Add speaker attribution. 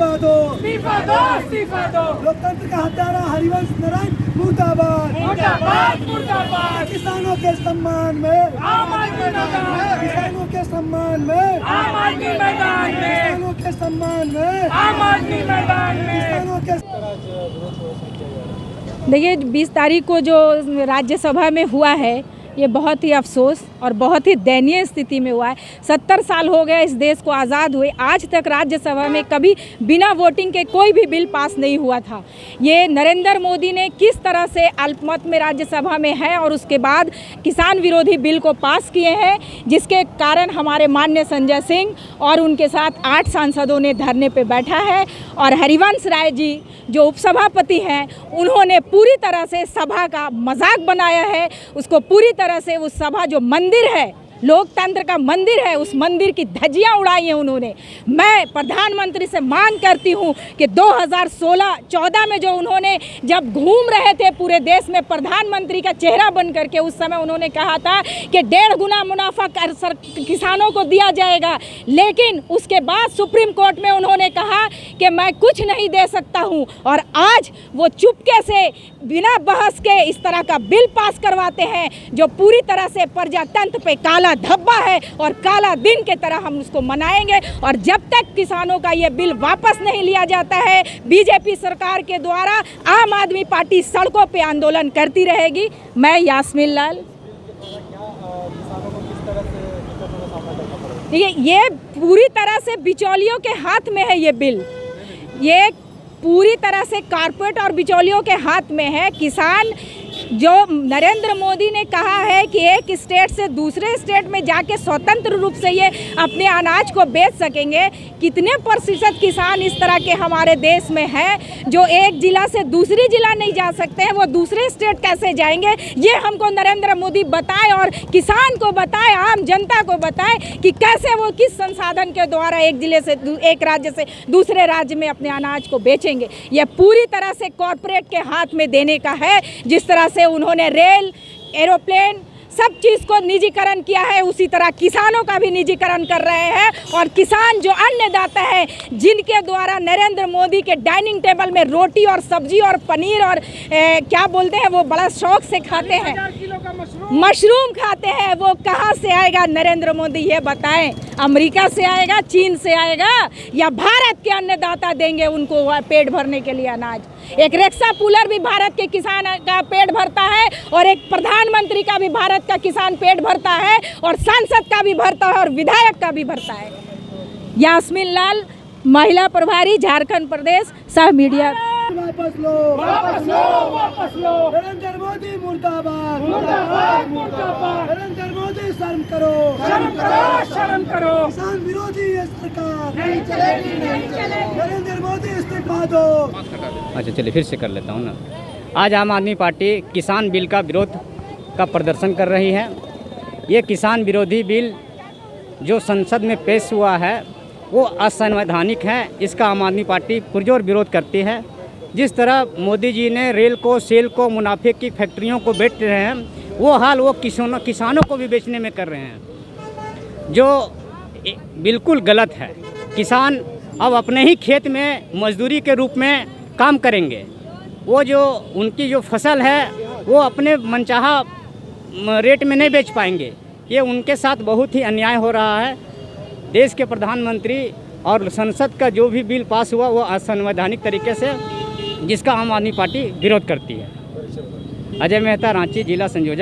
Speaker 1: इस्तीफा दो,
Speaker 2: इस्तीफा दो, इस्तीफा दो।
Speaker 1: लोकतंत्र का हत्यारा हरिवंश नारायण मुर्दाबाद,
Speaker 2: मुर्दाबाद, मुर्दाबाद।
Speaker 1: किसानों के सम्मान में
Speaker 2: आम आदमी मैदान में,
Speaker 1: किसानों के सम्मान में
Speaker 2: आम आदमी मैदान में,
Speaker 1: किसानों के सम्मान में
Speaker 2: आम आदमी मैदान में।
Speaker 1: किसानों के
Speaker 3: देखिए 20 तारीख को जो राज्यसभा में हुआ है ये बहुत ही अफसोस और बहुत ही दयनीय स्थिति में हुआ है। 70 साल हो गए इस देश को आज़ाद हुए, आज तक राज्यसभा में कभी बिना वोटिंग के कोई भी बिल पास नहीं हुआ था। ये नरेंद्र मोदी ने किस तरह से अल्पमत में राज्यसभा में है और उसके बाद किसान विरोधी बिल को पास किए हैं, जिसके कारण हमारे माननीय संजय सिंह और उनके साथ 8 सांसदों ने धरने पे बैठा है। और हरिवंश राय जी जो उपसभापति हैं उन्होंने पूरी तरह से सभा का मजाक बनाया है, उसको पूरी तरह से उस सभा जो मंदिर है, लोकतंत्र का मंदिर है, उस मंदिर की धज्जियां उड़ाई हैं उन्होंने। मैं प्रधानमंत्री से मांग करती हूं कि 2016-14 में जो उन्होंने जब घूम रहे थे पूरे देश में प्रधानमंत्री का चेहरा बन करके, उस समय उन्होंने कहा था कि 1.5 गुना मुनाफा किसानों को दिया जाएगा, लेकिन उसके बाद सुप्रीम कोर्ट में उन्होंने कहा कि मैं कुछ नहीं दे सकता हूं। और आज वो चुपके से बिना बहस के इस तरह का बिल पास करवाते हैं जो पूरी तरह से प्रजातंत्र पे काला धब्बा है और काला दिन के तरह हम उसको मनाएंगे। और जब तक किसानों का ये बिल वापस नहीं लिया जाता है, बीजेपी सरकार के द्वारा आम आदमी पार्टी सड़कों पे आंदोलन करती रहेगी। मैं यास्मीन लाल। ये पूरी तरह से बिचौलियों के हाथ में है ये बिल, ये पूरी तरह से कारपोरेट और बिचौलियों के हाथ में है। किसान जो नरेंद्र मोदी ने कहा है कि एक स्टेट से दूसरे स्टेट में जाके स्वतंत्र रूप से ये अपने अनाज को बेच सकेंगे, कितने प्रतिशत किसान इस तरह के हमारे देश में हैं जो एक जिला से दूसरी जिला नहीं जा सकते हैं, वो दूसरे स्टेट कैसे जाएंगे? ये हमको नरेंद्र मोदी बताए और किसान को बताए, आम जनता को बताए कि कैसे वो किस संसाधन के द्वारा एक जिले से एक राज्य से दूसरे राज्य में अपने अनाज को बेचेंगे। ये पूरी तरह से कॉरपोरेट के हाथ में देने का है। जिस तरह से उन्होंने रेल, एरोप्लेन सब चीज़ को निजीकरण किया है, उसी तरह किसानों का भी निजीकरण कर रहे हैं। और किसान जो अन्नदाता है, जिनके द्वारा नरेंद्र मोदी के डाइनिंग टेबल में रोटी और सब्जी और पनीर और क्या बोलते हैं वो बड़ा शौक से खाते हैं, मशरूम खाते हैं, वो कहाँ से आएगा नरेंद्र मोदी ये बताएं? अमेरिका से आएगा, चीन से आएगा, या भारत के अन्नदाता देंगे उनको पेट भरने के लिए अनाज? एक रिक्शा पुलर भी भारत के किसान का पेट भरता है और एक प्रधानमंत्री का भी भारत का किसान पेट भरता है और सांसद का भी भरता है और विधायक का भी भरता है। यास्मीन लाल, महिला प्रभारी, झारखंड प्रदेश, सह मीडिया।
Speaker 1: वापस लो,
Speaker 2: वापस लो, वापस लो।
Speaker 1: नरेंद्र मोदी मुर्दाबाद,
Speaker 2: मुर्दाबाद, मुर्दाबाद।
Speaker 1: नरेंद्र मोदी शर्म करो,
Speaker 2: शर्म करो, शर्म करो।
Speaker 1: किसान विरोधी ये सरकार
Speaker 2: नहीं चलेगी, नहीं चलेगी।
Speaker 1: नरेंद्र मोदी इस्तीफा दो।
Speaker 4: अच्छा चलिए फिर से कर लेता हूँ ना। आज आम आदमी पार्टी किसान बिल का विरोध का प्रदर्शन कर रही है। ये किसान विरोधी बिल जो संसद में पेश हुआ है वो असंवैधानिक है। इसका आम आदमी पार्टी पुरजोर विरोध करती है। जिस तरह मोदी जी ने रेल को, सेल को, मुनाफे की फैक्ट्रियों को बेच रहे हैं, वो हाल वो किसानों को भी बेचने में कर रहे हैं, जो बिल्कुल गलत है। किसान अब अपने ही खेत में मजदूरी के रूप में काम करेंगे। वो जो उनकी जो फसल है वो अपने मनचाहा रेट में नहीं बेच पाएंगे। ये उनके साथ बहुत ही अन्याय हो रहा है। देश के प्रधानमंत्री और संसद का जो भी बिल पास हुआ वो असंवैधानिक तरीके से, जिसका आम आदमी पार्टी विरोध करती है। अजय मेहता, रांची, जिला संयोजक।